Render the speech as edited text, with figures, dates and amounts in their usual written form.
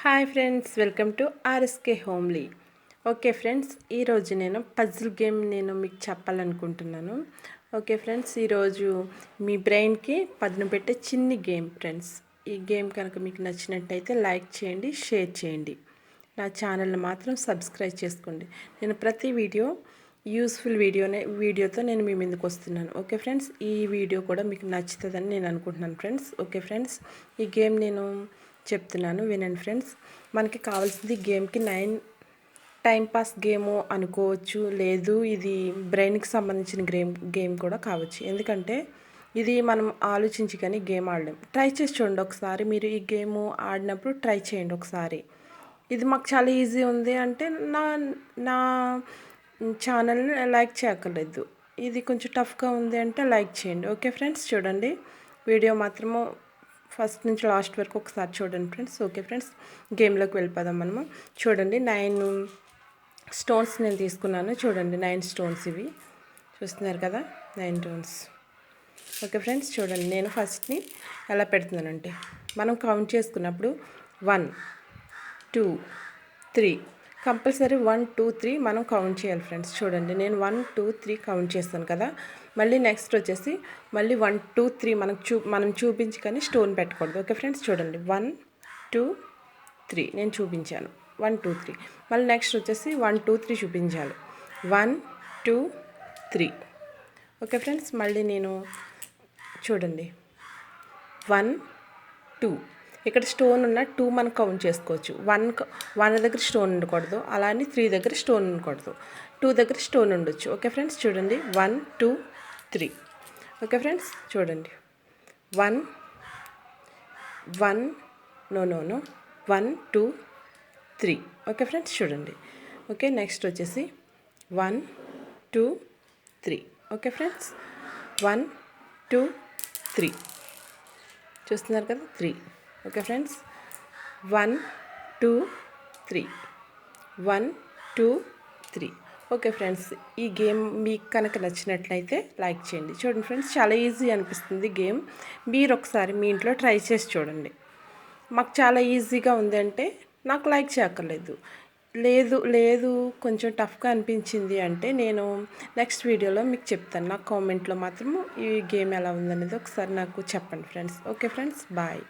Hi friends, welcome to RSK homely. Okay friends, ఈరోజు నేను puzzle game మీకు చెప్పాలనుకుంటున్నాను. ఓకే ఫ్రెండ్స్, ఈరోజు మీ బ్రెయిన్కి పదును పెట్టే చిన్ని గేమ్ ఫ్రెండ్స్. ఈ గేమ్ కనుక మీకు నచ్చినట్టయితే లైక్ చేయండి, షేర్ చేయండి. నా ఛానల్ని మాత్రం సబ్స్క్రైబ్ చేసుకోండి. నేను ప్రతి యూస్ఫుల్ వీడియోతో నేను మీ ముందుకు వస్తున్నాను. ఓకే ఫ్రెండ్స్, ఈ వీడియో కూడా మీకు నచ్చుతుందని నేను అనుకుంటున్నాను ఫ్రెండ్స్. ఓకే ఫ్రెండ్స్, ఈ గేమ్ నేను చెప్తున్నాను, వినండి ఫ్రెండ్స్. మనకి కావాల్సింది గేమ్కి 9 టైంపాస్ గేము అనుకోవచ్చు, లేదు ఇది బ్రెయిన్కి సంబంధించిన గేమ్ కూడా కావచ్చు. ఎందుకంటే ఇది మనం ఆలోచించి కానీ గేమ్ ఆడలేం. ట్రై చేసి చూడండి ఒకసారి. మీరు ఈ గేమ్ ఆడినప్పుడు ట్రై చేయండి ఒకసారి. ఇది మాకు చాలా ఈజీ ఉంది అంటే నా నా ఛానల్ని లైక్ చేయక్కర్లేదు. ఇది కొంచెం టఫ్గా ఉంది అంటే లైక్ చేయండి. ఓకే ఫ్రెండ్స్, చూడండి వీడియో మాత్రము ఫస్ట్ నుంచి లాస్ట్ వరకు ఒకసారి చూడండి ఫ్రెండ్స్. ఓకే ఫ్రెండ్స్, గేమ్లోకి వెళ్ళిపోదాం మనము. చూడండి 9 స్టోన్స్ నేను తీసుకున్నాను. చూడండి 9 స్టోన్స్ ఇవి చూస్తున్నారు కదా, 9 స్టోన్స్. ఓకే ఫ్రెండ్స్, చూడండి నేను ఫస్ట్ని ఎలా పెడుతున్నానంటే మనం కౌంట్ చేసుకున్నప్పుడు 1 2 3 కంపల్సరీ 1 2 3 మనం కౌంట్ చేయాలి ఫ్రెండ్స్. చూడండి నేను 1 2 3 కౌంట్ చేస్తాను కదా. మళ్ళీ నెక్స్ట్ వచ్చేసి మళ్ళీ 1 2 3 మనం చూపించి కానీ స్టోన్ పెట్టకూడదు. ఓకే ఫ్రెండ్స్, చూడండి 1 2 3 నేను చూపించాను. 1 2 3 మళ్ళీ నెక్స్ట్ వచ్చేసి 1 2 3 చూపించాలి. 1 2 3. ఓకే ఫ్రెండ్స్, మళ్ళీ నేను చూడండి 1 2. ఇక్కడ స్టోన్ ఉన్న 2 మనం కౌంట్ చేసుకోవచ్చు. 1 దగ్గర స్టోన్ ఉండకూడదు, అలానే 3 దగ్గర స్టోన్ ఉండకూడదు. 2 దగ్గర స్టోన్ ఉండొచ్చు. ఓకే ఫ్రెండ్స్, చూడండి 1 2 3. ఓకే ఫ్రెండ్స్, చూడండి 1 1 నో 1 2 3. ఓకే ఫ్రెండ్స్, చూడండి. ఓకే, నెక్స్ట్ వచ్చేసి 1 2 3. ఓకే ఫ్రెండ్స్, 1 2 3 చూస్తున్నారు కదా, 3. Okay friends, 1 2 3 1 2 3. ఓకే ఫ్రెండ్స్, ఈ గేమ్ మీకు కనుక నచ్చినట్లయితే లైక్ చేయండి. చూడండి ఫ్రెండ్స్, చాలా ఈజీ అనిపిస్తుంది గేమ్. మీరు ఒకసారి మీ ఇంట్లో ట్రై చేసి చూడండి. మాకు చాలా ఈజీగా ఉంది అంటే నాకు లైక్ చేయక్కర్లేదు. లేదు కొంచెం టఫ్గా అనిపించింది అంటే నేను నెక్స్ట్ వీడియోలో మీకు చెప్తాను. నాకు కామెంట్లో మాత్రం ఈ గేమ్ ఎలా ఉందనేది ఒకసారి నాకు చెప్పండి ఫ్రెండ్స్. Okay friends, bye.